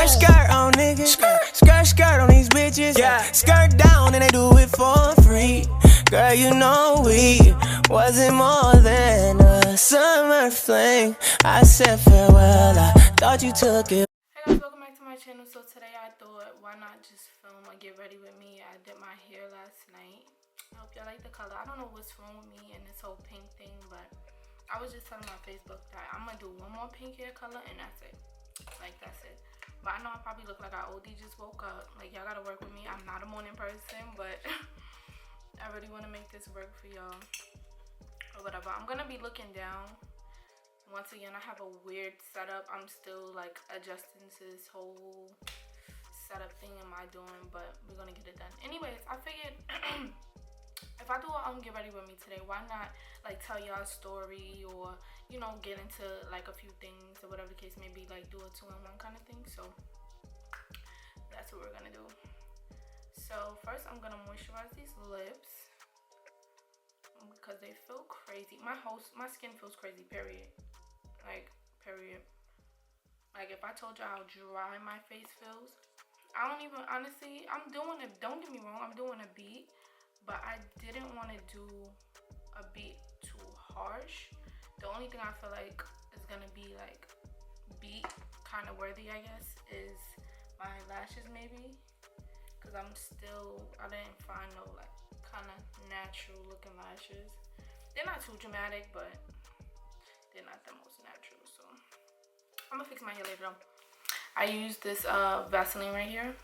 skirt on niggas. Skirt on these bitches. Yeah. Skirt down and they do it for free. Girl, you know we wasn't more than a summer fling. I said farewell, I thought you took it. Hey guys, welcome back to my channel. So today I thought, why not just film a get ready with me. I did my hair last night. I hope y'all like the color. I don't know what's wrong with me and this whole pink thing, but I was just telling my Facebook that I'm gonna do one more pink hair color and that's it. Like, that's it. But I know I probably look like I OD just woke up. Like, y'all gotta work with me. I'm not a morning person, but I really want to make this work for y'all or whatever. I'm gonna be looking down. Once again, I have a weird setup. I'm still like adjusting to this whole setup thing am I doing, but we're gonna get it done. Anyways, I figured if I do a get ready with me today, why not like tell y'all a story or, you know, get into like a few things or whatever the case may be, like do a 2-in-1 kind of thing. So that's what we're gonna do. So first I'm gonna moisturize these lips because they feel crazy. My skin feels crazy, period. Like, period. Like, if I told you how dry my face feels, I don't even, honestly, I'm doing it, don't get me wrong, I'm doing a beat, but I didn't want to do a beat too harsh. The only thing I feel like is gonna be like beat kind of worthy, I guess, is my lashes maybe, because I didn't find no like kind of natural looking lashes. They're not too dramatic, but they're not the most natural, so I'm gonna fix my hair later on. I use this Vaseline right here.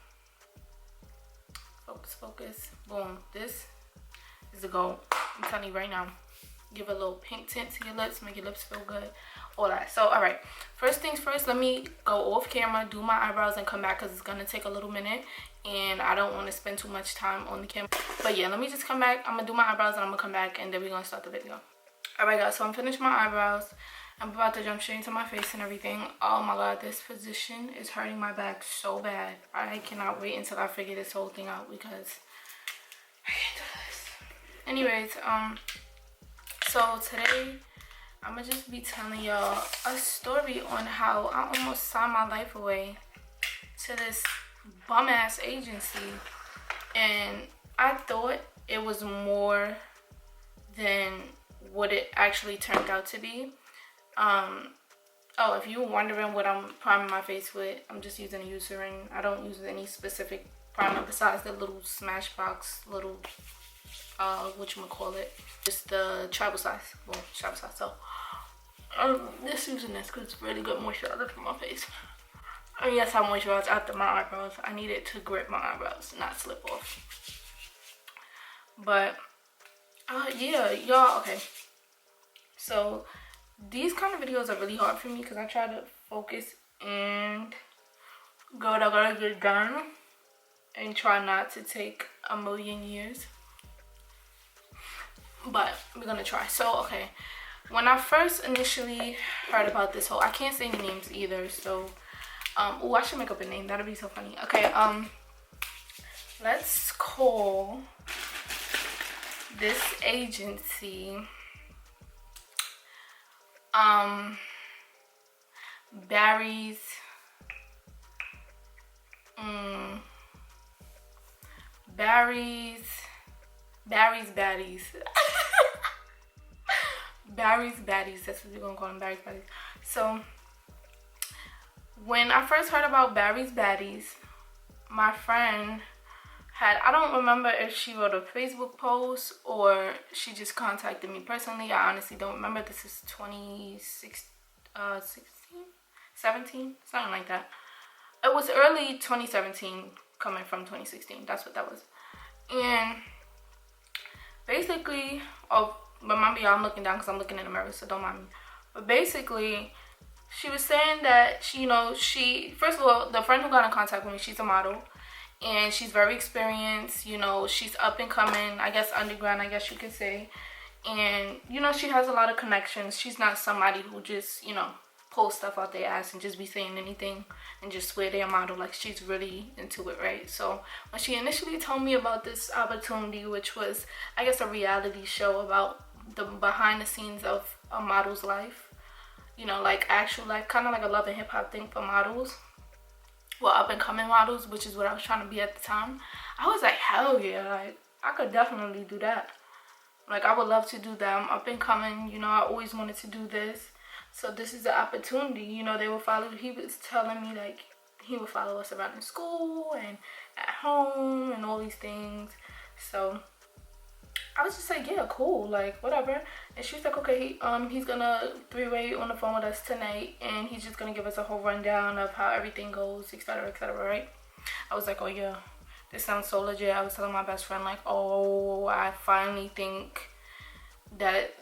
Focus, boom. This is the goal. I'm telling you right now. Give a little pink tint to your lips, make your lips feel good, all that. So, all right. First things first, let me go off camera, do my eyebrows, and come back because it's gonna take a little minute, and I don't want to spend too much time on the camera. But yeah, let me just come back. I'm gonna do my eyebrows, and I'm gonna come back, and then we're gonna start the video. All right, guys. So I'm finished my eyebrows. I'm about to jump straight into my face and everything. Oh my god, this position is hurting my back so bad. I cannot wait until I figure this whole thing out because I can't do this. Anyways, so today I'm gonna just be telling y'all a story on how I almost signed my life away to this bum ass agency, and I thought it was more than what it actually turned out to be. Oh, if you're wondering what I'm priming my face with, I'm just using a Eucerin. I don't use any specific primer besides the little Smashbox little whatchamacallit, just the travel size. Well, travel size. So I'm just using this because it's really good moisturizer for my face. And yes, I moisturize after my eyebrows. I need it to grip my eyebrows, not slip off. But yeah, y'all, okay. So these kind of videos are really hard for me because I try to focus and go what I gotta get done and try not to take a million years. But we're gonna try. So, okay. When I first initially heard about this whole, I can't say any names either, so oh, I should make up a name. That'd be so funny. Okay, let's call this agency Barry's Baddies. Barry's Baddies, that's what we're gonna call them, Barry's Baddies. So when I first heard about Barry's Baddies, my friend had, I don't remember if she wrote a Facebook post or she just contacted me personally. I honestly don't remember. This is 17, something like that. It was early 2017 coming from 2016. That's what that was. And basically, oh, remember y'all, I'm looking down because I'm looking in the mirror, so don't mind me. But basically, she was saying that she, you know, first of all, the friend who got in contact with me, she's a model. And she's very experienced, you know, she's up and coming, I guess underground, I guess you could say. And, you know, she has a lot of connections. She's not somebody who just, you know, pull stuff out their ass and just be saying anything and just swear they're a model. Like, she's really into it, right? So when she initially told me about this opportunity, which was, I guess, a reality show about the behind the scenes of a model's life, you know, like actual life, kind of like a Love and Hip Hop thing for models. well, up and coming models, which is what I was trying to be at the time. I was like, hell yeah, like I could definitely do that. Like I would love to do that. I'm up and coming, you know, I always wanted to do this. So this is the opportunity, you know. They will follow, he was telling me like he would follow us around in school and at home and all these things. So I was just like, yeah, cool, like whatever. And she was like, okay, he's gonna three-way on the phone with us tonight, and he's just gonna give us a whole rundown of how everything goes, etc., right? I was like, oh yeah, this sounds so legit. I was telling my best friend like, oh, I finally think that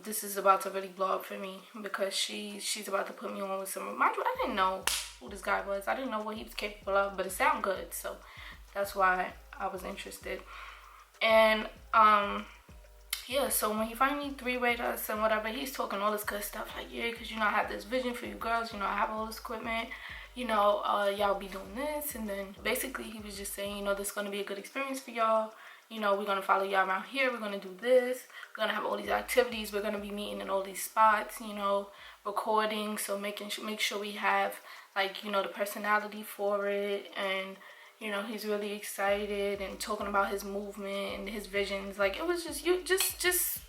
this is about to really blow up for me, because she's about to put me on with some, mind you, I didn't know who this guy was. I didn't know what he was capable of, but it sounded good, so that's why I was interested. And yeah, so when he finally three-wayed us and whatever, he's talking all this good stuff like, yeah, because you know I have this vision for you girls, you know, I have all this equipment, you know, y'all be doing this. And then basically he was just saying, you know, this is going to be a good experience for y'all, you know, we're going to follow y'all around here, we're going to do this, we're going to have all these activities, we're going to be meeting in all these spots, you know, recording, so make sure we have, like, you know, the personality for it. And you know, he's really excited and talking about his movement and his visions. Like, it was just, you just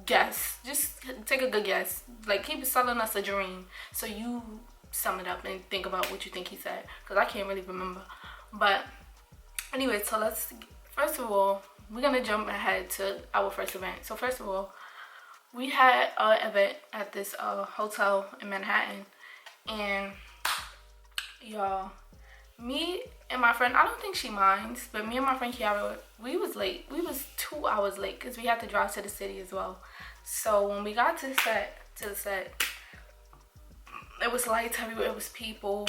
guess, just take a good guess. Like, he was selling us a dream, so you sum it up and think about what you think he said, because I can't really remember. But anyway, so first of all, we're gonna jump ahead to our first event. So first of all, we had an event at this hotel in Manhattan, and y'all, me and my friend, I don't think she minds, but me and my friend Kiara, we was late. We was 2 hours late because we had to drive to the city as well. So when we got to the set, it was lights everywhere, it was people.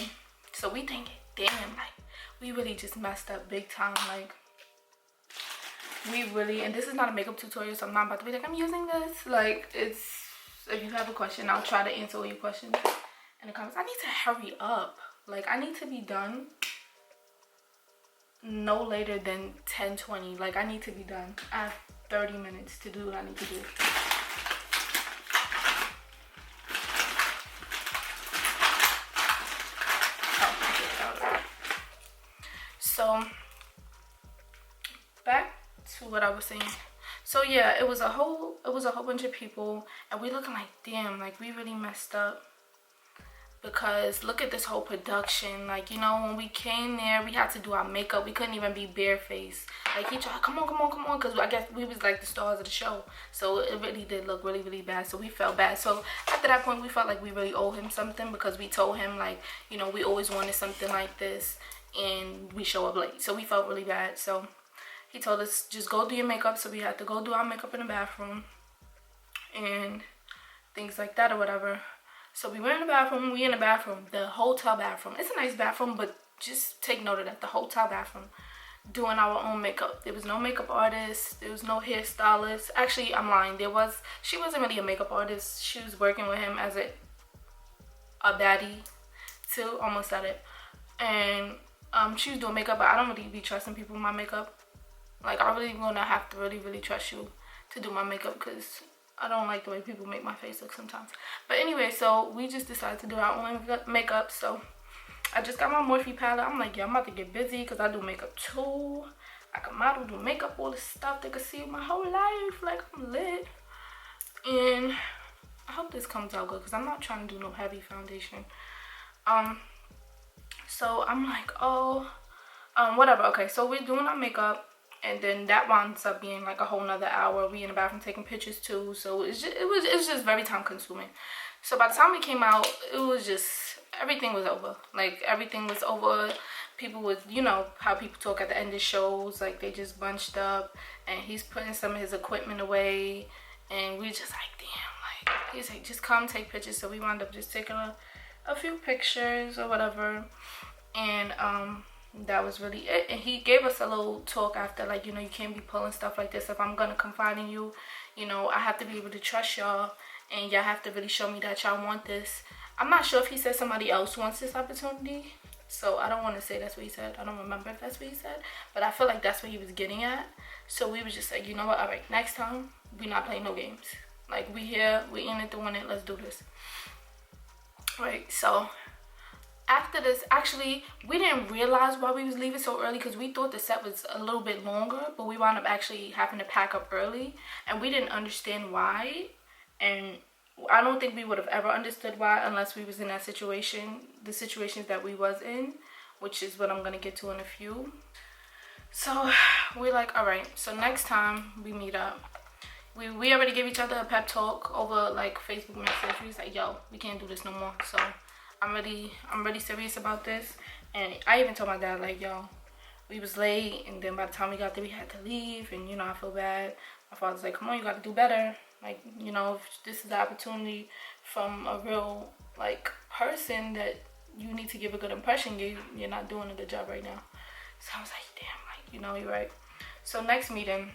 So we thinking, damn, like, we really just messed up big time. Like, we really, and this is not a makeup tutorial, so I'm not about to be like, I'm using this. Like, it's, if you have a question, I'll try to answer all your questions in the comments. I need to hurry up. Like, I need to be done no later than 10:20. Like, I need to be done. I have 30 minutes to do what I need to do. So back to what I was saying. So yeah, it was a whole bunch of people, and we looking like, damn, like we really messed up. Because look at this whole production. Like, you know, when we came there, we had to do our makeup. We couldn't even be barefaced. Like, he tried, come on, because I guess we was like the stars of the show. So it really did look really, really bad. So we felt bad. So after that point, we felt like we really owe him something, because we told him, like, you know, we always wanted something like this, and we show up late. So we felt really bad. So he told us, just go do your makeup. So we had to go do our makeup in the bathroom and things like that or whatever. So we went in the bathroom, the hotel bathroom. It's a nice bathroom, but just take note of that, the hotel bathroom, doing our own makeup. There was no makeup artist, there was no hairstylist. Actually, I'm lying, she wasn't really a makeup artist. She was working with him as a baddie too, almost said it. And she was doing makeup, but I don't really be trusting people with my makeup. Like, I really gonna have to really, really trust you to do my makeup, because I don't like the way people make my face look sometimes. But anyway, so we just decided to do our own makeup. So I just got my Morphe palette. I'm like, yeah, I'm about to get busy, because I do makeup too. I can model, do makeup, all this stuff. They could see my whole life. Like, I'm lit. And I hope this comes out good, because I'm not trying to do no heavy foundation. So I'm like, oh, whatever. Okay, so we're doing our makeup. And then that winds up being like a whole nother hour. We in the bathroom taking pictures too. So it's just very time consuming. So by the time we came out, it was just, everything was over. Like, everything was over. People was, you know, how people talk at the end of shows. Like, they just bunched up. And he's putting some of his equipment away. And we just like, damn. Like, he's like, just come take pictures. So we wound up just taking a few pictures or whatever. And, that was really it. And he gave us a little talk after, like, you know, you can't be pulling stuff like this. If I'm gonna confide in you, you know, I have to be able to trust y'all, and y'all have to really show me that y'all want this. I'm not sure if he said somebody else wants this opportunity, so I don't want to say that's what he said. I don't remember if that's what he said, but I feel like that's what he was getting at. So we was just like, you know what, all right, next time we not playing no games. Like, we here, we in it to win it, let's do this. Right, so after this, actually, we didn't realize why we was leaving so early because we thought the set was a little bit longer, but we wound up actually having to pack up early, and we didn't understand why. And I don't think we would have ever understood why unless we was in that situation, the situations that we was in, which is what I'm gonna get to in a few. So we're like, all right, so next time we meet up, we already gave each other a pep talk over like Facebook message. We was like, yo, we can't do this no more. So I'm really serious about this. And I even told my dad, like, yo, we was late, and then by the time we got there we had to leave, and you know, I feel bad. My father's like, come on, you gotta do better. Like, you know, if this is the opportunity from a real like person that you need to give a good impression, you're not doing a good job right now. So I was like, damn, like, you know, you're right. So next meeting,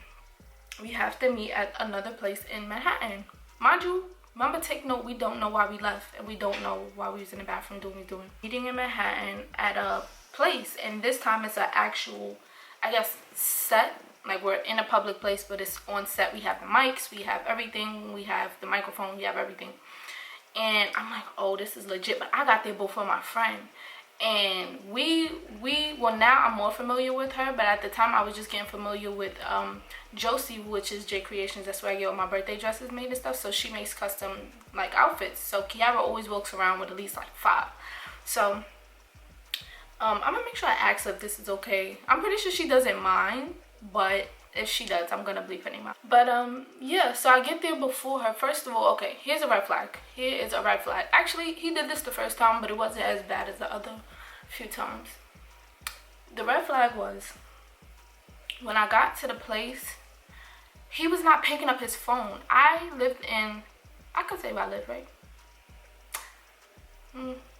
we have to meet at another place in Manhattan. Mind you, remember, take note, we don't know why we left, and we don't know why we was in the bathroom doing what we doing. Meeting in Manhattan at a place, and this time it's an actual, I guess, set. Like, we're in a public place, but it's on set. We have the mics, we have everything, we have the microphone, we have everything. And I'm like, oh, this is legit. But I got there before my friend. And well, now I'm more familiar with her, but at the time I was just getting familiar with Josie, which is J Creations. That's where I get all my birthday dresses made and stuff. So she makes custom like outfits. So Kiara always walks around with at least like 5. So I'm gonna make sure I ask her if this is okay. I'm pretty sure she doesn't mind, but if she does, I'm gonna bleep her name out. But yeah, so I get there before her. First of all, okay, here's a red flag. Here is a red flag. Actually, he did this the first time, but it wasn't as bad as the other few times. The red flag was when I got to the place, he was not picking up his phone. I could say where I live, right?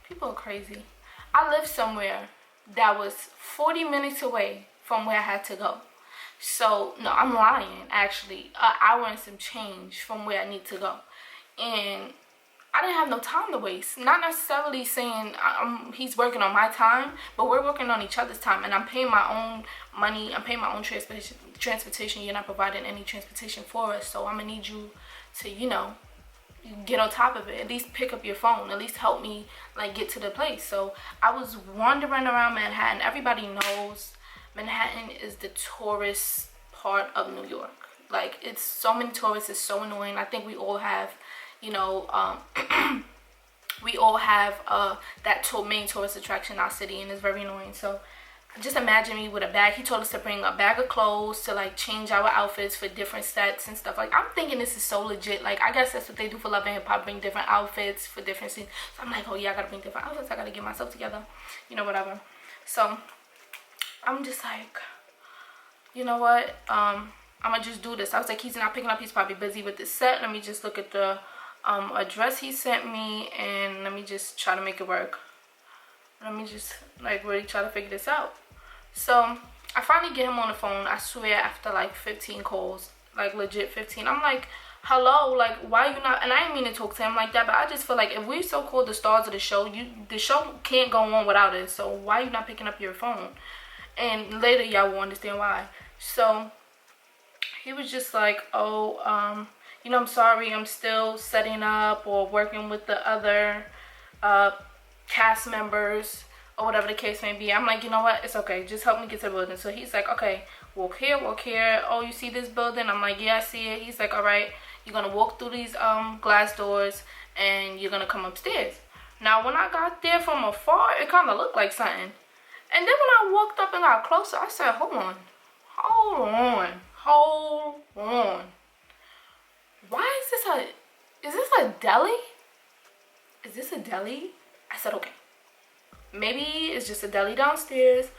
People are crazy. I lived somewhere that was 40 minutes away from where I had to go. So, no, I'm lying, actually. An hour and some change from where I need to go. And I didn't have no time to waste. Not necessarily saying he's working on my time, but we're working on each other's time. And I'm paying my own money. I'm paying my own transportation. You're not providing any transportation for us. So I'm going to need you to, you know, get on top of it. At least pick up your phone. At least help me, like, get to the place. So I was wandering around Manhattan. Everybody knows Manhattan is the tourist part of New York. Like, it's so many tourists. It's so annoying. I think we all have, you know, we all have that main tourist attraction in our city, and it's very annoying. So just imagine me with a bag. He told us to bring a bag of clothes to like change our outfits for different sets and stuff. Like, I'm thinking this is so legit. Like, I guess that's what they do for Love and Hip Hop, bring different outfits for different scenes. So I'm like, oh yeah, I gotta bring different outfits. I gotta get myself together, you know, whatever. So I'm just like, you know what, I'm gonna just do this. I was like, he's not picking up, he's probably busy with the set. Let me just look at the address he sent me, and let me just try to make it work. Let me just like really try to figure this out. So I finally get him on the phone. I swear, after like 15 calls, like legit 15. I'm like, hello, like, why you not? And I didn't mean to talk to him like that, but I just feel like if we so-called the stars of the show, the show can't go on without us. So why you not picking up your phone? And later y'all will understand why. So he was just like, oh, you know, I'm sorry, I'm still setting up or working with the other cast members or whatever the case may be. I'm like, you know what, it's okay, just help me get to the building. So he's like, okay, walk here, walk here. Oh, you see this building? I'm like, yeah, I see it. He's like, all right, you're gonna walk through these glass doors and you're gonna come upstairs. Now when I got there from afar, it kind of looked like something. And then when I walked up and got closer, I said, hold on. Why is this a deli? Is this a deli? I said, okay. Maybe it's just a deli downstairs,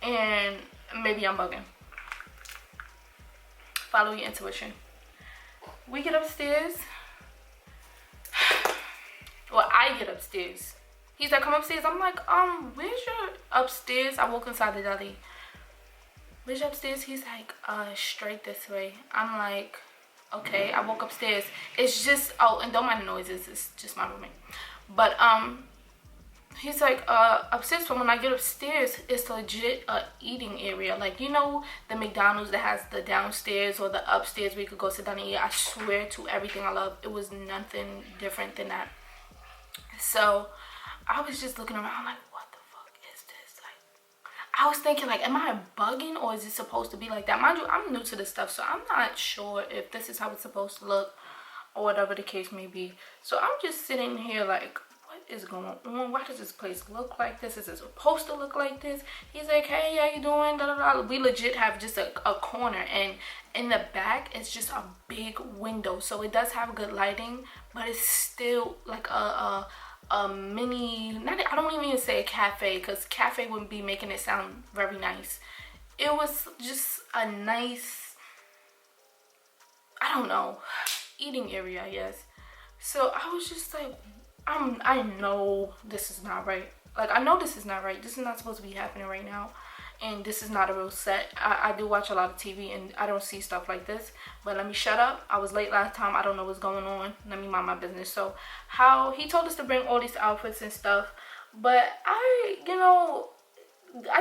and maybe I'm bugging. Follow your intuition. We get upstairs. Well, I get upstairs. He's like, come upstairs. I'm like, where's your upstairs? I walk inside the deli. Where's your upstairs? He's like, straight this way. I'm like, okay. I walk upstairs. It's just, oh, and don't mind the noises. It's just my roommate. But, he's like, upstairs. So when I get upstairs, it's legit a eating area. Like, you know, the McDonald's that has the downstairs or the upstairs where you could go sit down and eat. I swear to everything I love, it was nothing different than that. So I was just looking around like, what I was thinking, like, am I bugging, or is it supposed to be like that? Mind you, I'm new to this stuff, so I'm not sure if this is how it's supposed to look or whatever the case may be. So I'm just sitting here like, what is going on? Why does this place look like this? Is it supposed to look like this? He's like, hey, how you doing? Da, da, da. We legit have just a corner, and in the back it's just a big window, so it does have good lighting, but it's still like a mini, I don't even say a cafe, because cafe wouldn't be making it sound very nice. It was just a nice, I don't know, eating area, I guess. So I was just like, I know this is not right. Like, I know this is not right. This is not supposed to be happening right now, and this is not a real set. I do watch a lot of TV, and I don't see stuff like this. But let me shut up. I was late last time. I don't know what's going on. Let me mind my business. So how he told us to bring all these outfits and stuff, but I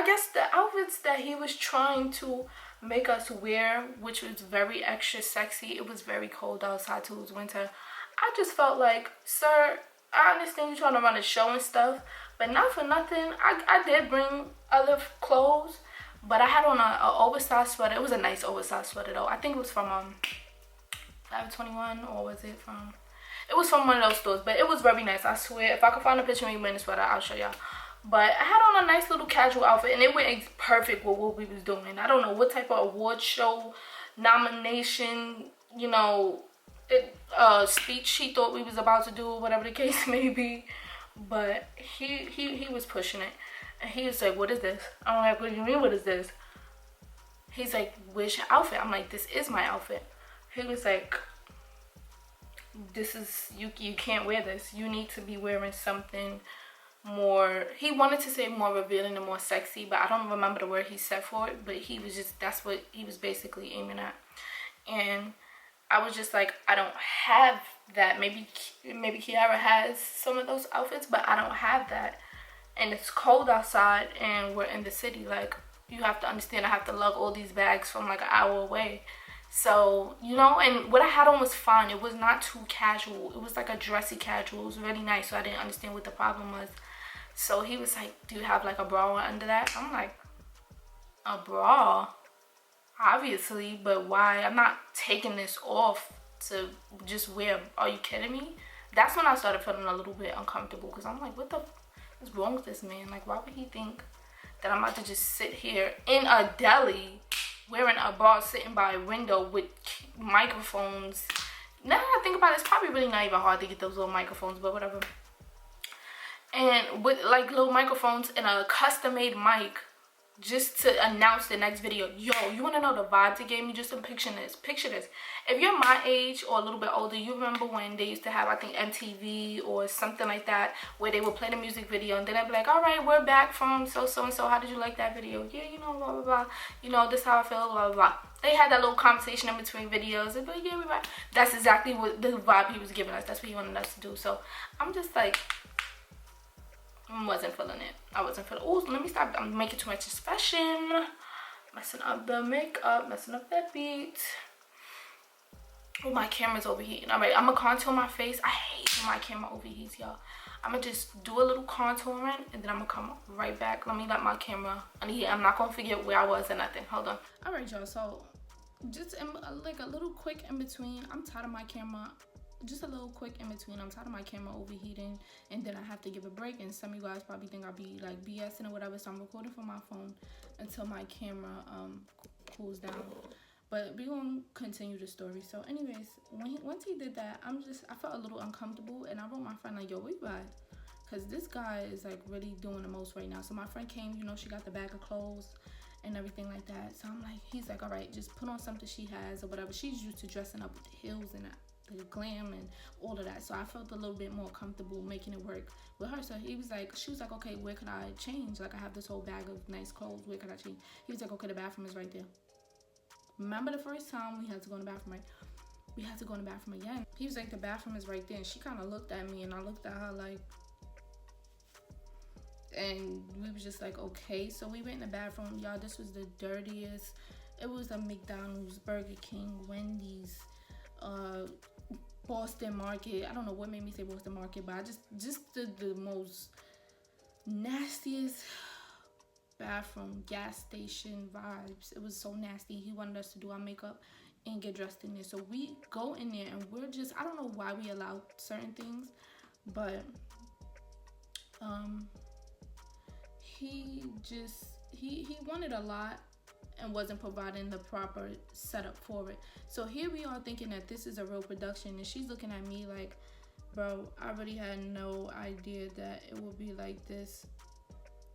guess the outfits that he was trying to make us wear, which was very extra sexy. It was very cold outside too. It was winter. I just felt like, sir, I understand you're trying to run a show and stuff, but not for nothing. I did bring other clothes, but I had on a oversized sweater. It was a nice oversized sweater though. I think it was from 21, or was it from? It was from one of those stores, but it was very nice. I swear, if I could find a picture of me wearing the sweater, I'll show y'all. But I had on a nice little casual outfit, and it went perfect with what we was doing. I don't know what type of award show nomination, speech he thought we was about to do, whatever the case may be. But he was pushing it, and he was like, what is this? I'm like, what do you mean, what is this? He's like, where's your outfit? I'm like, this is my outfit. He was like, this is, you can't wear this. You need to be wearing something more, he wanted to say more revealing and more sexy, but I don't remember the word he said for it, but he was just, that's what he was basically aiming at. And I was just like, I don't have that. Maybe Kiara has some of those outfits, but I don't have that. And it's cold outside, and we're in the city. Like, you have to understand, I have to lug all these bags from like an hour away. So, and what I had on was fine. It was not too casual. It was like a dressy casual. It was really nice, so I didn't understand what the problem was. So he was like, do you have like a bra under that? I'm like, a bra? Obviously, but why? I'm not taking this off to just wear. Are you kidding me? That's when I started feeling a little bit uncomfortable, because I'm like, what the is wrong with this man? Like, why would he think that I'm about to just sit here in a deli wearing a bra, sitting by a window with microphones? Now that I think about it, it's probably really not even hard to get those little microphones, but whatever. And with like little microphones and a custom-made mic, just to announce the next video. Yo, you want to know the vibes it gave me? Just picture this. If you're my age or a little bit older, you remember when they used to have, I think, MTV or something like that, where they would play the music video, and then I'd be like, all right, we're back from so-and-so. How did you like that video? Yeah, blah, blah, blah. This is how I feel, blah, blah, blah. They had that little conversation in between videos. And, but yeah, we're back. That's exactly what the vibe he was giving us. That's what he wanted us to do. So I'm just like, wasn't feeling it. I wasn't feeling. Oh, let me stop. I'm making too much fashion, messing up the makeup, messing up that beat. Oh, my camera's overheating. All right, I'm gonna contour my face. I hate when my camera overheats, y'all. I'm gonna just do a little contouring, and then I'm gonna come right back. Let me let my camera unheat. I'm not gonna forget where I was or nothing. Hold on. All right, y'all. So just like a little quick in between. I'm tired of my camera. Just a little quick in between. I'm tired of my camera overheating, and then I have to give a break, and some of you guys probably think I'll be like BSing or whatever, so I'm recording from my phone until my camera cools down. But we're gonna continue the story. So anyways, once he did that, I felt a little uncomfortable, and I wrote my friend like, yo, where you at? Because this guy is like really doing the most right now. So my friend came, she got the bag of clothes and everything like that. So I'm like, he's like, all right, just put on something she has or whatever. She's used to dressing up with the heels and the glam and all of that, so I felt a little bit more comfortable making it work with her. So she was like, okay, where could I change? Like, I have this whole bag of nice clothes, where could I change? He was like, okay, the bathroom is right there. Remember the first time we had to go in the bathroom, right? We had to go in the bathroom again. He was like, the bathroom is right there, and she kind of looked at me, and I looked at her like, and we was just like, okay. So we went in the bathroom, y'all. This was the dirtiest. It was a McDonald's, Burger King, Wendy's, Boston Market. I don't know what made me say Boston Market, but I just the most nastiest bathroom, gas station vibes. It was so nasty. He wanted us to do our makeup and get dressed in there. So we go in there and we're just, I don't know why we allow certain things, but he wanted a lot and wasn't providing the proper setup for it. So here we are thinking that this is a real production, and she's looking at me like, bro, I really had no idea that it would be like this.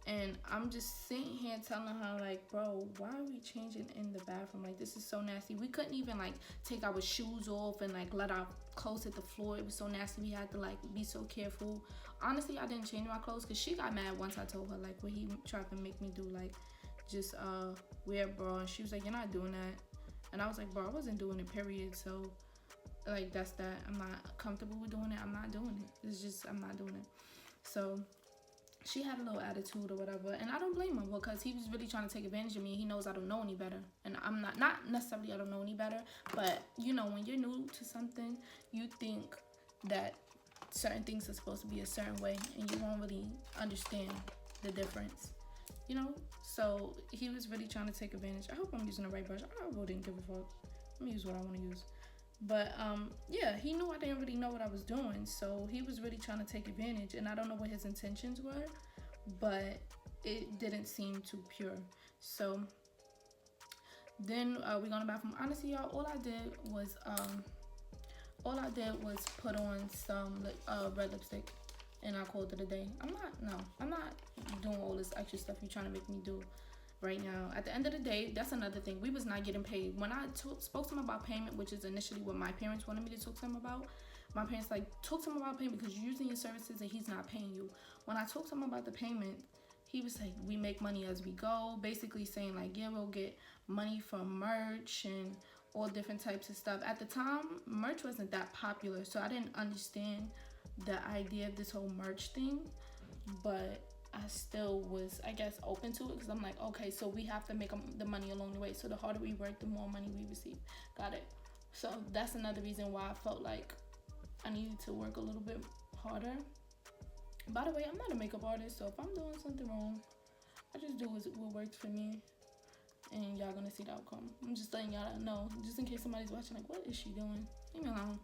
And I'm just sitting here telling her like, bro, why are we changing in the bathroom? Like, this is so nasty. We couldn't even like take our shoes off and like let our clothes hit the floor. It was so nasty. We had to like be so careful. Honestly, I didn't change my clothes because she got mad once I told her like what he tried to make me do, like just wear a bra. And she was like, you're not doing that. And I was like, bro, I wasn't doing it, period. So like, that's that. I'm not comfortable with doing it. I'm not doing it. It's just, I'm not doing it. So she had a little attitude or whatever, and I don't blame him because he was really trying to take advantage of me. He knows I don't know any better, and I'm not necessarily I don't know any better, but you know, when you're new to something, you think that certain things are supposed to be a certain way, and you won't really understand the difference, you know? So he was really trying to take advantage. I hope I'm using the right brush. I really didn't give a fuck. I'm gonna use what I want to use. But yeah, he knew I didn't really know what I was doing, so he was really trying to take advantage, and I don't know what his intentions were, but it didn't seem too pure. So then we go in the bathroom. Honestly, y'all, all I did was put on some red lipstick, and I called it a day. I'm not doing all this extra stuff you're trying to make me do right now. At the end of the day, that's another thing. We was not getting paid. When I spoke to him about payment, which is initially what my parents wanted me to talk to him about, my parents like, talk to him about payment because you're using your services and he's not paying you. When I talked to him about the payment, he was like, we make money as we go, basically saying like, yeah, we'll get money from merch and all different types of stuff. At the time, merch wasn't that popular, so I didn't understand the idea of this whole merch thing, but I still was, I guess, open to it because I'm like, okay, so we have to make the money along the way. So the harder we work, the more money we receive. Got it. So that's another reason why I felt like I needed to work a little bit harder. By the way, I'm not a makeup artist, so if I'm doing something wrong, I just do what works for me, and y'all gonna see the outcome. I'm just letting y'all know, just in case somebody's watching, like, what is she doing? Leave me alone.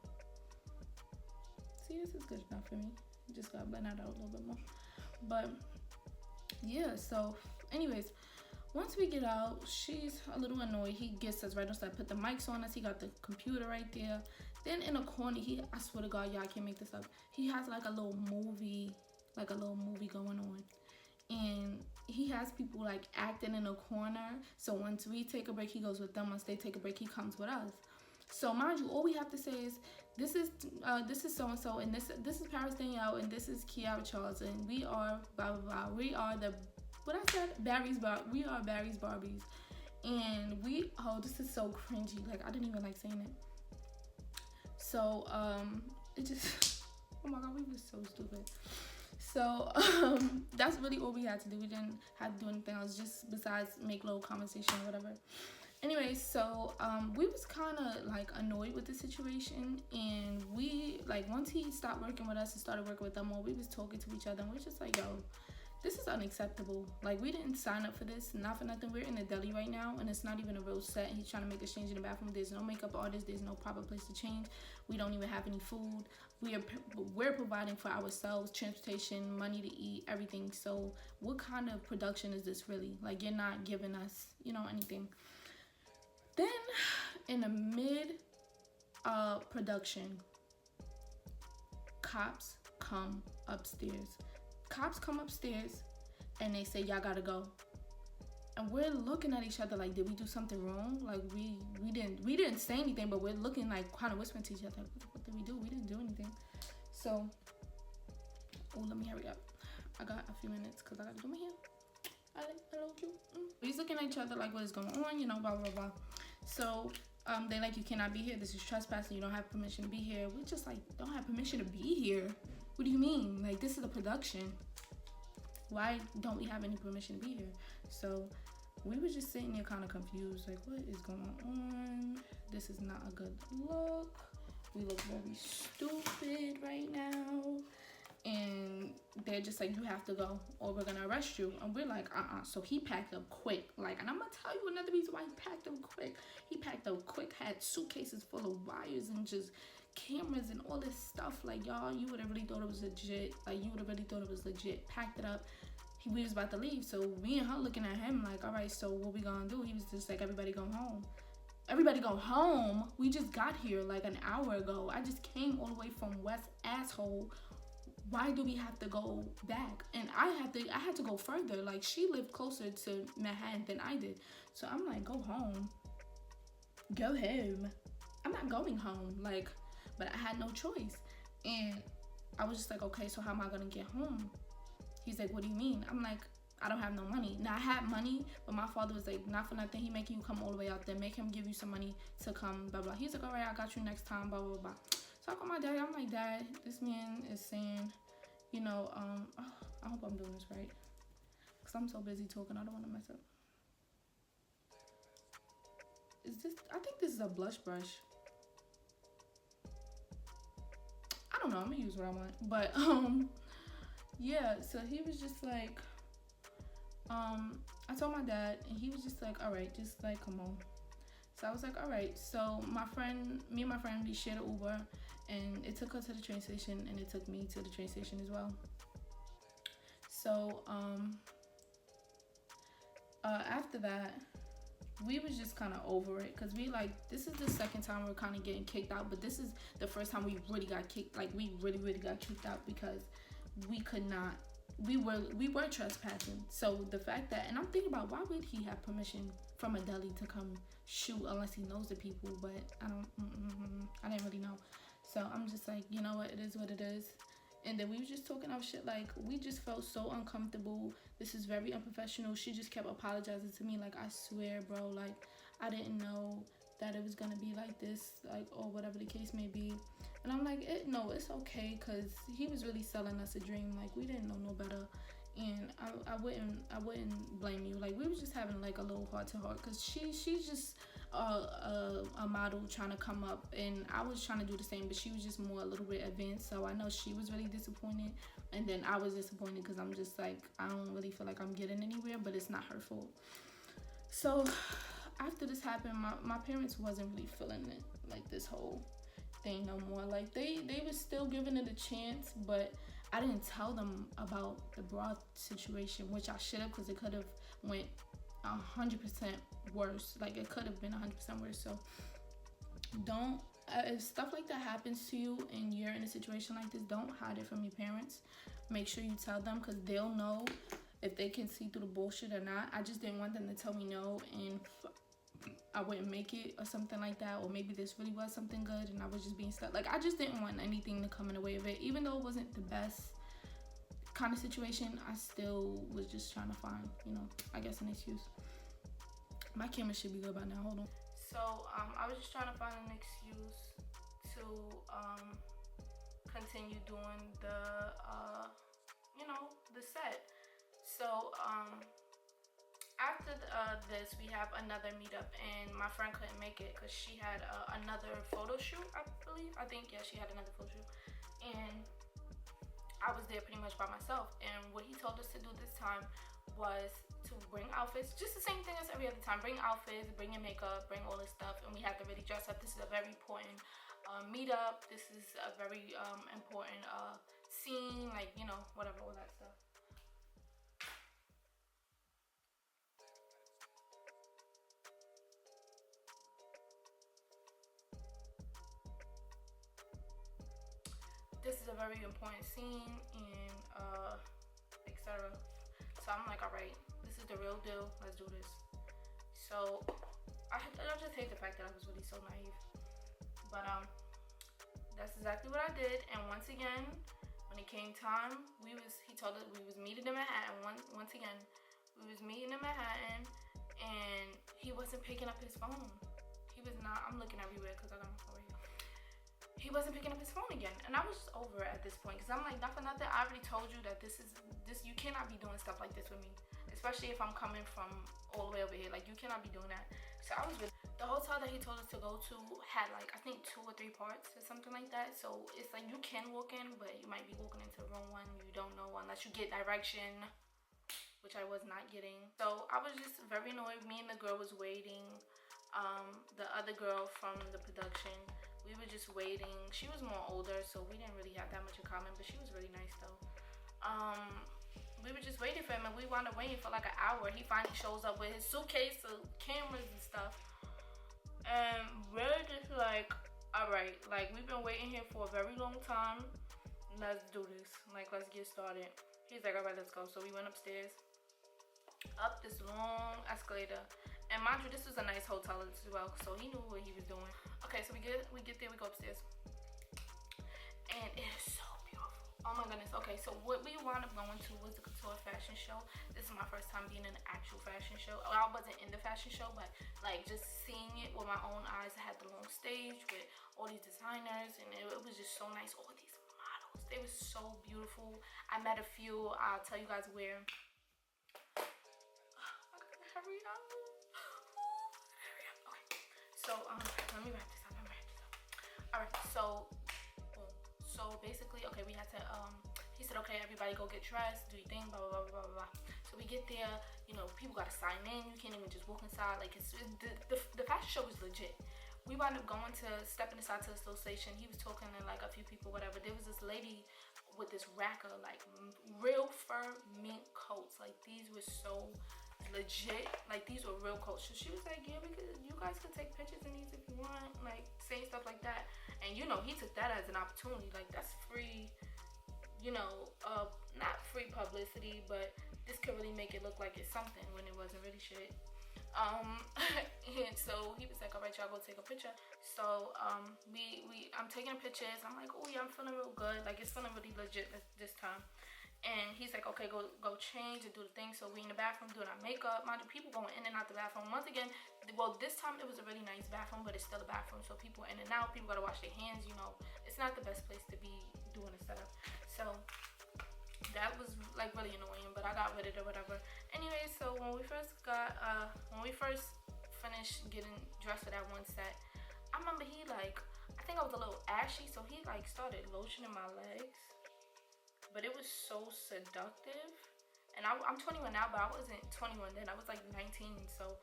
See, this is good enough for me. Just gotta blend that out a little bit more. But yeah, so anyways, once we get out, she's a little annoyed. He gets us right on side, put the mics on us. He got the computer right there. Then in a corner, I swear to God, y'all, I can't make this up. He has like a little movie going on. And he has people like acting in a corner. So once we take a break, he goes with them. Once they take a break, he comes with us. So mind you, all we have to say is, this is so-and-so, and this is Paris Danielle, and this is Kiara Charles, and we are blah, blah, blah. We are we are Barry's Barbies. And this is so cringy. Like, I didn't even like saying it. So, it just, oh my God, we were so stupid. So, that's really all we had to do. We didn't have to do anything else, just besides make little conversation or whatever. Anyway, so we was kind of like annoyed with the situation, and we like, once he stopped working with us and started working with them all, we was talking to each other, and we're just like, yo, this is unacceptable. Like, we didn't sign up for this, not for nothing. We're in a deli right now, and it's not even a real set. He's trying to make us change in the bathroom. There's no makeup artist. There's no proper place to change. We don't even have any food. We're providing for ourselves transportation, money to eat, everything. So what kind of production is this really? Like, you're not giving us, anything. Then in the mid production, cops come upstairs. And they say, y'all gotta go. And we're looking at each other like, did we do something wrong? Like, we didn't say anything, but we're looking like, kind of whispering to each other, what did we do? We didn't do anything. So, let me hurry up. I got a few minutes because I gotta do my hair. Hello, you. We're looking at each other like, what is going on? Blah, blah, blah. So, they like, you cannot be here. This is trespassing. You don't have permission to be here. We just like, don't have permission to be here. What do you mean? Like, this is a production. Why don't we have any permission to be here? So we were just sitting there kind of confused. Like, what is going on? This is not a good look. We look very stupid right now. and they're just like, you have to go or we're gonna arrest you. And we're like, So he packed up quick, like, and I'm gonna tell you another reason why he packed up quick. He packed up quick, had suitcases full of wires and just cameras and all this stuff. Like, y'all, you would have really thought it was legit. Like, you would have really thought it was legit. Packed it up. We was about to leave, so me and her looking at him like, all right, so what we gonna do? He was just like, everybody go home. Everybody go home? We just got here like an hour ago. I just came all the way from West Asshole. Why do we have to go back? And I had to go further. Like, she lived closer to Manhattan than I did. So I'm like, go home. Go home. I'm not going home. Like, but I had no choice. And I was just like, okay, so how am I gonna get home? He's like, what do you mean? I'm like, I don't have no money. Now, I had money, but my father was like, not for nothing, he making you come all the way out there. Make him give you some money to come, blah, blah. He's like, all right, I got you next time, blah, blah, blah. So I call my dad. I'm like, Dad, this man is saying, you know, I hope I'm doing this right, because I'm so busy talking. I don't want to mess up. I think this is a blush brush. I don't know. I'm going to use what I want. But, yeah, so he was just like, I told my dad, and he was just like, all right, just like, come on. So I was like, all right. So me and my friend, we shared an Uber, and it took her to the train station, and it took me to the train station as well. So, after that, we was just kind of over it, because we like, this is the second time we're kind of getting kicked out, but this is the first time we really got kicked. Like, we really got kicked out because we could not, we were trespassing. So the fact that, and I'm thinking about, why would he have permission from a deli to come shoot unless he knows the people? But I didn't really know. So I'm just like, you know what, it is what it is. And then we were just talking our shit. Like, we just felt so uncomfortable. This is very unprofessional. She just kept apologizing to me. Like, I swear, bro, like, I didn't know that it was gonna be like this, like, or whatever the case may be. And I'm like, no, it's okay, because he was really selling us a dream. Like, we didn't know no better. And I wouldn't blame you. Like, we was just having like a little heart to heart, because she's just a model trying to come up, and I was trying to do the same, but she was just more a little bit advanced. So I know she was really disappointed, and then I was disappointed because I'm just like, I don't really feel like I'm getting anywhere, but it's not her fault. So after this happened, my parents wasn't really feeling it, like, this whole thing no more. Like, they was still giving it a chance, but I didn't tell them about the broad situation, which I should have, because it could have went 100% worse. Like, it could have been 100% worse. So don't, if stuff like that happens to you and you're in a situation like this, don't hide it from your parents. Make sure you tell them, because they'll know if they can see through the bullshit or not. I just didn't want them to tell me no and I wouldn't make it or something like that, or maybe this really was something good and I was just being stuck. Like, I just didn't want anything to come in the way of it. Even though it wasn't the best kind of situation, I still was just trying to find, you know, I guess an excuse. My camera should be good by now. Hold on. So I was just trying to find an excuse to continue doing the you know, the set. So after this, we have another meetup, and my friend couldn't make it because she had another photo shoot, I believe. I think, yeah, she had another photo shoot. And I was there pretty much by myself. And what he told us to do this time was to bring outfits, just the same thing as every other time. Bring outfits, bring your makeup, bring all this stuff, and we had to really dress up. This is a very important meetup. This is a very important scene, like, you know, whatever, all that stuff. This is a very important scene, and etc. So I'm like, all right, this is the real deal. Let's do this. So I just hate the fact that I was really so naive, but that's exactly what I did. And once again, when it came time, he told us we was meeting in Manhattan. Once again, we was meeting in Manhattan, and he wasn't picking up his phone. He was not. I'm looking everywhere because I got my phone right here. He wasn't picking up his phone again, and I was just over it at this point, because I'm like, not for nothing, I already told you that this you cannot be doing stuff like this with me, especially if I'm coming from all the way over here. Like, you cannot be doing that. So I was really, the hotel that he told us to go to had like, I think 2 or 3 parts or something like that. So it's like you can walk in, but you might be walking into the wrong one. You don't know unless you get direction, which I was not getting. So I was just very annoyed. Me and the girl was waiting. The other girl from the production, we were just waiting. She was more older, so we didn't really have that much in common, but she was really nice though. We were just waiting for him, and we wound up waiting for like an hour. He finally shows up with his suitcase of cameras and stuff, and we're just like, all right, like, we've been waiting here for a very long time. Let's do this. Like, let's get started. He's like, all right, let's go. So we went upstairs, up this long escalator, and mind you, this was a nice hotel as well, so he knew what he was doing. Okay, so we get there, we go upstairs, and it is so beautiful. Oh my goodness. Okay, so what we wound up going to was the couture fashion show. This is my first time being in an actual fashion show. Well, I wasn't in the fashion show, but like just seeing it with my own eyes. I had the long stage with all these designers, and it was just so nice. All these models, they were so beautiful. I met a few. I'll tell you guys where. I gotta hurry up. Okay, so let me wrap this up. All right, so basically, okay, we had to he said, okay, everybody go get dressed, do your thing, blah blah blah blah blah. So we get there, you know, people gotta sign in. You can't even just walk inside. Like, the fashion show was legit. We wound up stepping inside to the slow station. He was talking to like a few people, whatever. There was this lady with this rack of like real fur mink coats. Like, these were so legit. Like, these were real coats. So she was like, yeah, you guys could take pictures in these if you want, like saying stuff like that. And you know, he took that as an opportunity. Like, that's free, you know, not free publicity, but this could really make it look like it's something when it wasn't really shit. And so he was like, all right, y'all go take a picture. So I'm taking pictures. I'm like, oh yeah, I'm feeling real good. Like, it's feeling really legit this time. And he's like, okay, go change and do the thing. So we in the bathroom doing our makeup. Mind you, people going in and out the bathroom. Once again, well, this time it was a really nice bathroom, but it's still a bathroom. So people in and out, people gotta wash their hands, you know. It's not the best place to be doing a setup. So that was like really annoying, but I got with it or whatever. Anyway, so when we first finished getting dressed for that one set, I remember he like, I think I was a little ashy, so he like started lotioning my legs. But it was so seductive. And I'm 21 now, but I wasn't 21 then. I was like 19. So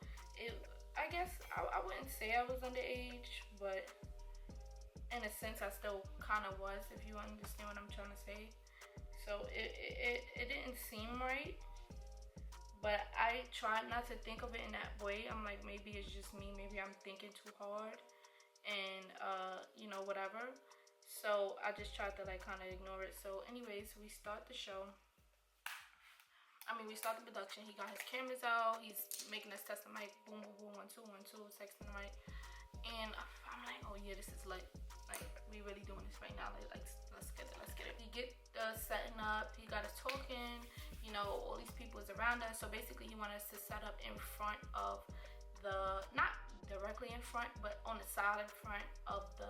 I guess I wouldn't say I was underage, but in a sense I still kind of was, if you understand what I'm trying to say. So it didn't seem right, but I tried not to think of it in that way. I'm like, maybe it's just me, maybe I'm thinking too hard, and you know, whatever. So I just tried to like kind of ignore it. So anyways, we start the show. We start the production. He got his cameras out. He's making us test the mic. Boom, boom, boom, 1 2 1 2, texting the mic. And I'm like, oh yeah, this is lit. Like, we really doing this right now. Like let's get it. We get setting up. He got us talking. You know, all these people is around us. So basically, he wanted us to set up in front of the, not directly in front, but on the side in front of the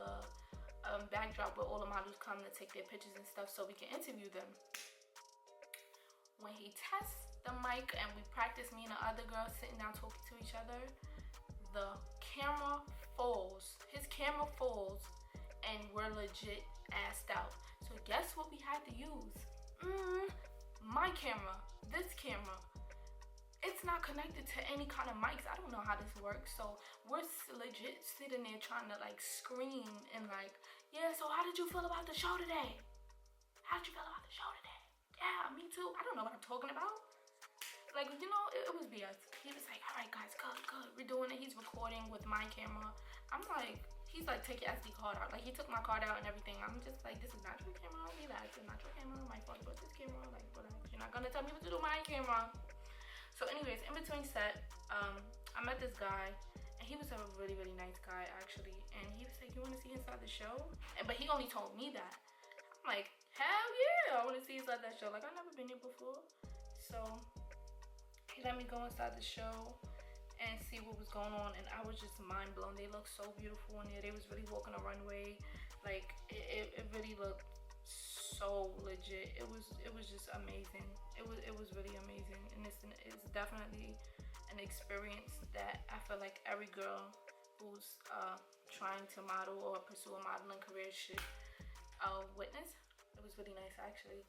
backdrop where all the models come to take their pictures and stuff, so we can interview them. When he tests the mic and we practice, me and the other girl sitting down talking to each other, the camera falls. His camera falls, and we're legit assed out. So guess what we had to use? My camera. This camera. It's not connected to any kind of mics. I don't know how this works. So we're legit sitting there trying to like scream and like, yeah, so how did you feel about the show today? How did you feel about the show today? Yeah, me too. I don't know what I'm talking about. Like, you know, it was BS. He was like, all right, guys, good. We're doing it. He's recording with my camera. I'm like, he's like, take your SD card out. Like, he took my card out and everything. I'm just like, this is not your camera. Relax, it's not your camera. My phone, but this camera, like, whatever. You're not gonna tell me what to do with my camera. So anyways, in between set, I met this guy, and he was a really, really nice guy, actually. And he was like, you want to see inside the show? But he only told me that. I'm like, hell yeah, I want to see inside that show. Like, I've never been here before. So he let me go inside the show and see what was going on, and I was just mind blown. They looked so beautiful in there. They was really walking a runway. Like, it really looked so legit. It was just amazing. It was really amazing, and it's definitely an experience that I feel like every girl who's trying to model or pursue a modeling career should witness. It was really nice, actually.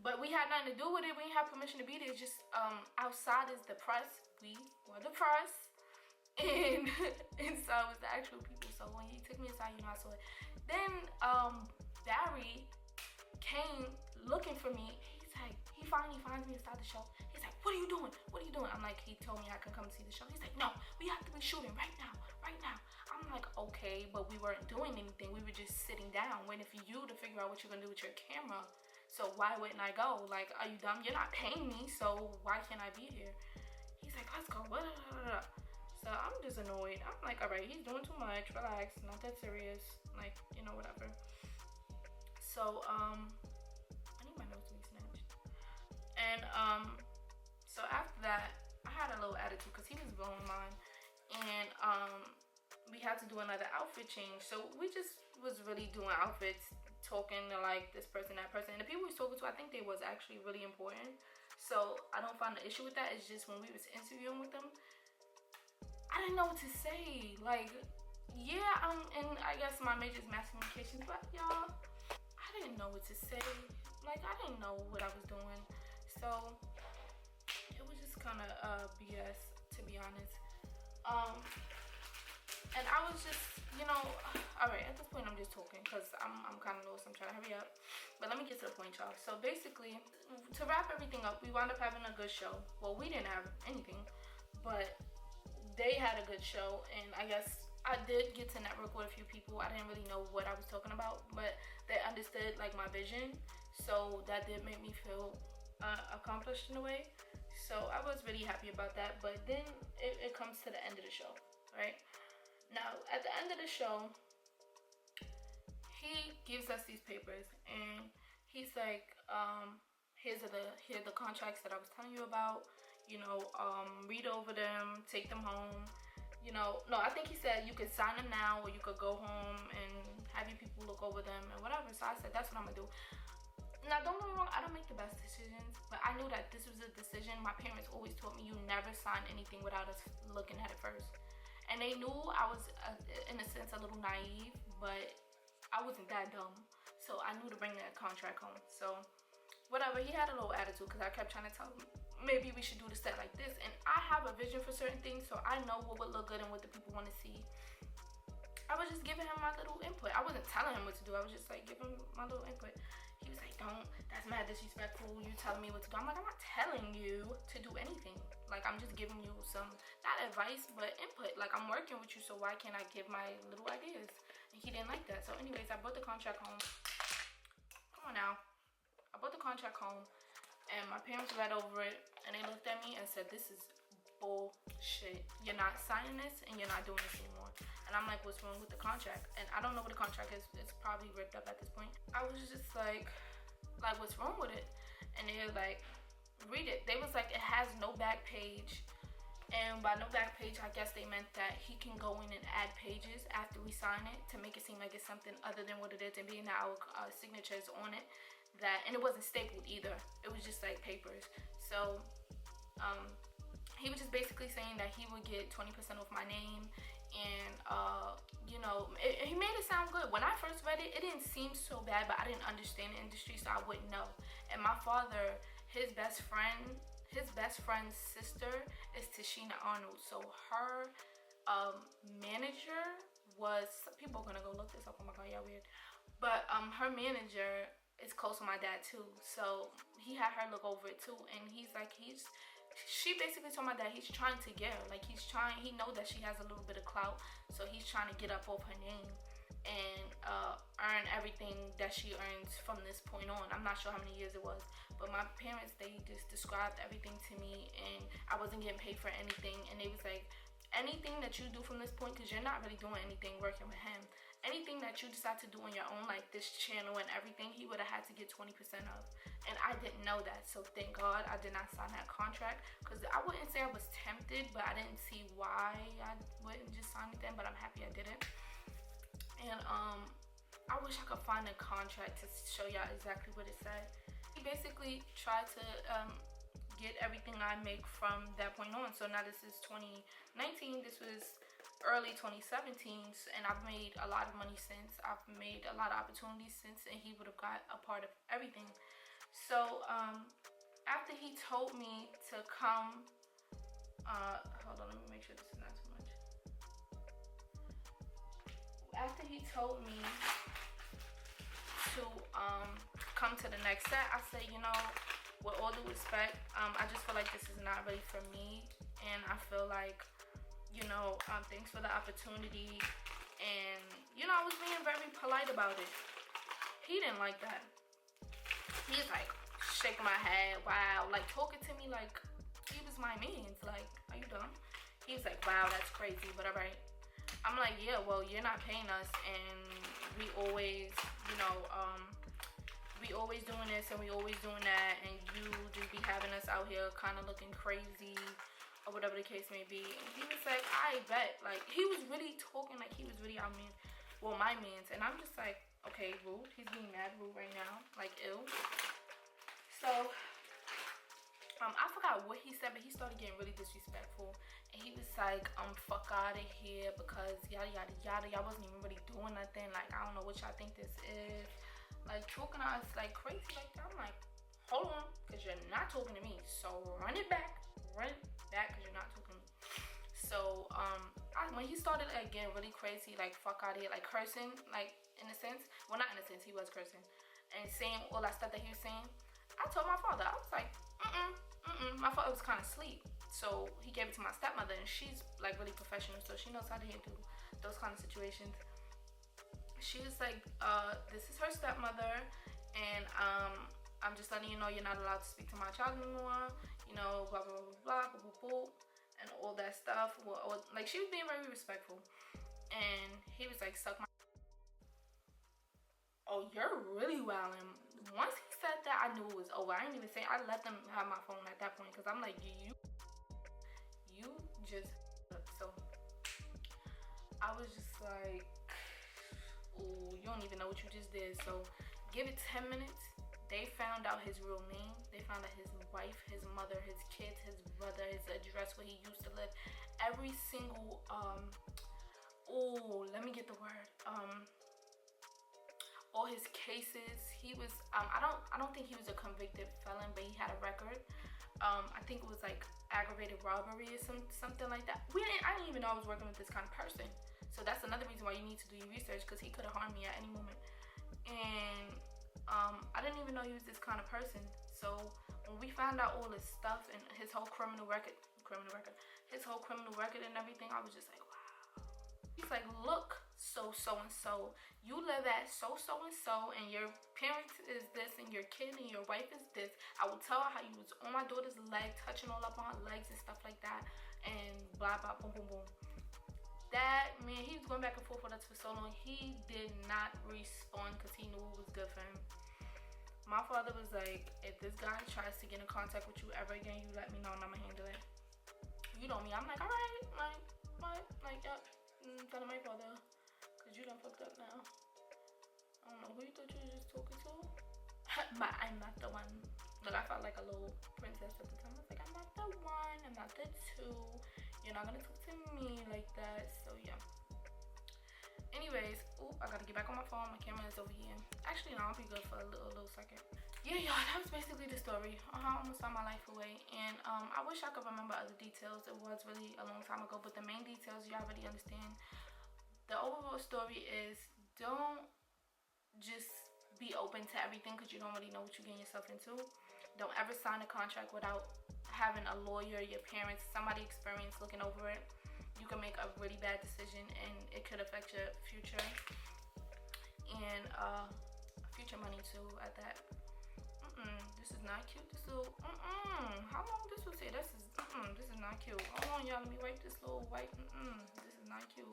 But we had nothing to do with it. We didn't have permission to be there. Just outside is the press. We were the press. And inside was the actual people. So when he took me inside, I saw it. Then Barry came looking for me. He's like, he finally finds me inside the show. He's like, what are you doing? What are you doing? I'm like, he told me I could come see the show. He's like, no, we have to be shooting right now, right now. I'm like, okay, but we weren't doing anything. We were just sitting down waiting for you to figure out what you're gonna do with your camera. So why wouldn't I go? Like, are you dumb? You're not paying me, so why can't I be here? He's like, let's go. So I'm just annoyed. I'm like, all right, he's doing too much. Relax, not that serious. Like, whatever. So I need my notes to be snatched. And so after that, I had a little attitude because he was blowing mine, and we had to do another outfit change. So we just was really doing outfits, talking to like this person, that person, and the people we was talking to, I think they was actually really important. So I don't find the issue with that. It's just when we was interviewing with them, I didn't know what to say. Like, yeah, and I guess my major is mass communications, but y'all, I didn't know what to say. Like, I didn't know what I was doing. So it was just kind of BS, to be honest. And I was just, all right, at this point I'm just talking because I'm kind of lost. I'm trying to hurry up. But let me get to the point, y'all. So basically, to wrap everything up, we wound up having a good show. Well, we didn't have anything, but they had a good show. And I guess I did get to network with a few people. I didn't really know what I was talking about, but they understood like my vision. So that did make me feel accomplished in a way. So I was really happy about that. But then it comes to the end of the show, right? Now, at the end of the show, he gives us these papers, and he's like, here are the contracts that I was telling you about. Read over them, take them home. No, I think he said you could sign them now, or you could go home and have your people look over them and whatever. So I said, that's what I'm gonna do. Now, don't get me wrong, I don't make the best decisions, but I knew that this was a decision. My parents always taught me you never sign anything without us looking at it first. And they knew I was, in a sense, a little naive, but I wasn't that dumb. So I knew to bring that contract home. So whatever, he had a little attitude because I kept trying to tell him, maybe we should do the set like this. And I have a vision for certain things, so I know what would look good and what the people want to see. I was just giving him my little input. I wasn't telling him what to do. I was just like giving him my little input. He was like, don't, that's mad disrespectful. You telling me what to do. I'm like, I'm not telling you to do anything. Like, I'm just giving you some, not advice, but input. Like, I'm working with you, so why can't I give my little ideas? And he didn't like that. So anyways, I brought the contract home. Come on now. I brought the contract home, and my parents read over it, and they looked at me and said, this is bullshit. You're not signing this, and you're not doing this anymore. And I'm like, what's wrong with the contract? And I don't know what the contract is. It's probably ripped up at this point. I was just like, what's wrong with it? And they were like, read it. They was like, it has no back page. And by no back page, I guess they meant that he can go in and add pages after we sign it to make it seem like it's something other than what it is, and being that our signature is on it. And it wasn't stapled either. It was just like papers. So he was just basically saying that he would get 20% off my name. And he made it sound good. When I first read it, it didn't seem so bad, but I didn't understand the industry, so I wouldn't know. And my father, his best friend's sister is Tashina Arnold. So her manager was, people are gonna go look this up. Oh my god, yeah, weird. But her manager is close to my dad too, so he had her look over it too. And he's like, she basically told my dad he's trying to get her. Like, he know that she has a little bit of clout, so he's trying to get up off her name and earn everything that she earns from this point on. I'm not sure how many years it was, but my parents, they just described everything to me, and I wasn't getting paid for anything. And they was like, anything that you do from this point, because you're not really doing anything working with him, anything that you decide to do on your own, like this channel and everything, he would have had to get 20% of. And I didn't know that, so thank God I did not sign that contract, because I wouldn't say I was tempted, but I didn't see why I wouldn't just sign it then. But I'm happy I didn't. And I wish I could find a contract to show y'all exactly what it said. He basically tried to get everything I make from that point on. So now this is 2019. This was early 2017, and I've made a lot of money since. I've made a lot of opportunities since, and he would have got a part of everything. So after he told me to come, hold on, let me make sure this is not too much. After he told me to come to the next set, I said, you know, with all due respect, I just feel like this is not really for me, and I feel like, you know, thanks for the opportunity, and you know, I was being very polite about it. He didn't like that. He's like shaking my head, wow, like talking to me like he was my man. Like, are you dumb? He's like, wow, that's crazy, but all right. I'm like, yeah, well, you're not paying us, and we always, you know, we always doing this and we always doing that, and you just be having us out here kind of looking crazy or whatever the case may be. And he was like, I bet. Like, he was really talking like he was really our man, well, my man's. And I'm just like, okay, rude. He's being mad rude right now, like, ew. So I forgot what he said, but he started getting really disrespectful, and he was like, fuck out of here, because yada yada yada, y'all wasn't even really doing nothing, like, I don't know what y'all think this is, like, talking to us like crazy like that. I'm like, hold on, because you're not talking to me, so run it back, because you're not talking to me. So when he started again really crazy, like, fuck out of here, like cursing, like, in a sense, well, not in a sense, he was cursing, and saying all that stuff that he was saying, I told my father, I was like, my father was kind of asleep, so he gave it to my stepmother, and she's like really professional, so she knows how to handle those kind of situations. She was like, this is her stepmother, and I'm just letting you know you're not allowed to speak to my child anymore, you know, blah blah blah blah blah blah, and all that stuff. Well, like, she was being very respectful, and he was like, suck my. Oh, you're really wilding. Once he said that, I knew it was over. I didn't even say, I let them have my phone at that point, because I'm like, you just, so I was just like, oh, you don't even know what you just did. So give it 10 minutes. They found out his real name. They found out his wife, his mother, his kids, his brother, his address, where he used to live, every single let me get the word, all his cases. He was I don't think he was a convicted felon, but he had a record. I think it was like aggravated robbery or something like that. I didn't even know I was working with this kind of person. So that's another reason why you need to do your research, because he could have harmed me at any moment. And I didn't even know he was this kind of person. So when we found out all this stuff and his whole criminal record and everything, I was just like, wow. He's like, look, so and so, you live at so and so, and your parents is this, and your kid and your wife is this. I will tell her how you was on my daughter's leg, touching all up on her legs and stuff like that, and blah blah boom boom boom. That man, he was going back and forth with us for so long. He did not respond, because he knew it was good for him. My father was like, if this guy tries to get in contact with you ever again, you let me know and I'm gonna handle it. You know me, I'm like, all right, like, what, like, yeah, tell my father, because you done fucked up now. I don't know who you thought you were just talking to, but I'm not the one. Look, I felt like a little princess at the time. I was like, I'm not the one, I'm not the two. You're not gonna talk to me like that. So yeah. Anyways, I gotta get back on my phone. My camera is over here. Actually, no, I'll be good for a little second. Yeah, y'all, that was basically the story on how I almost found my life away. And I wish I could remember other details. It was really a long time ago, but the main details you already understand. The overall story is, don't just be open to everything, because you don't really know what you're getting yourself into. Don't ever sign a contract without having a lawyer, your parents, somebody experienced looking over it. You can make a really bad decision, and it could affect your future, and future money too at that. This is not cute. This little how long this was here? This is not cute. Hold on, y'all, let me wipe this little white. This is not cute.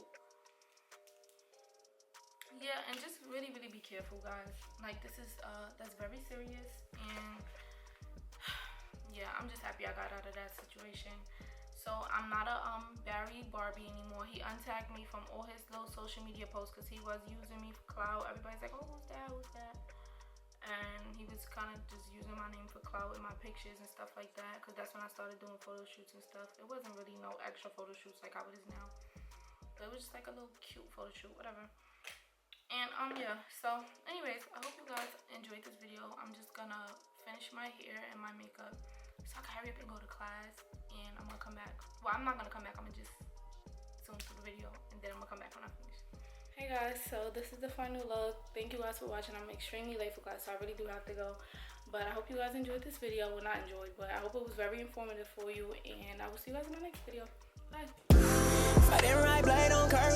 Yeah, and just really be careful, guys. Like, this is that's very serious, and yeah, I'm just happy I got out of that situation. So I'm not a very Barbie anymore. He untagged me from all his little social media posts because he was using me for clout. Everybody's like, oh, who's that, who's that? And he was kind of just using my name for clout in my pictures and stuff like that, because that's when I started doing photo shoots and stuff. It wasn't really no extra photo shoots like how it is now, but it was just like a little cute photo shoot, whatever. And yeah, so anyways, I hope you guys enjoyed this video. I'm just gonna finish my hair and my makeup so I can hurry up and go to class, and I'm gonna come back. Well, I'm not gonna come back, I'm gonna just zoom through the video and then I'm gonna come back when I finish. Hey guys, so this is the final look. Thank you guys for watching. I'm extremely late for class, so I really do have to go, but I hope you guys enjoyed this video. Well, not enjoyed, but I hope it was very informative for you, and I will see you guys in my next video. Bye. Fighting right blade on curve.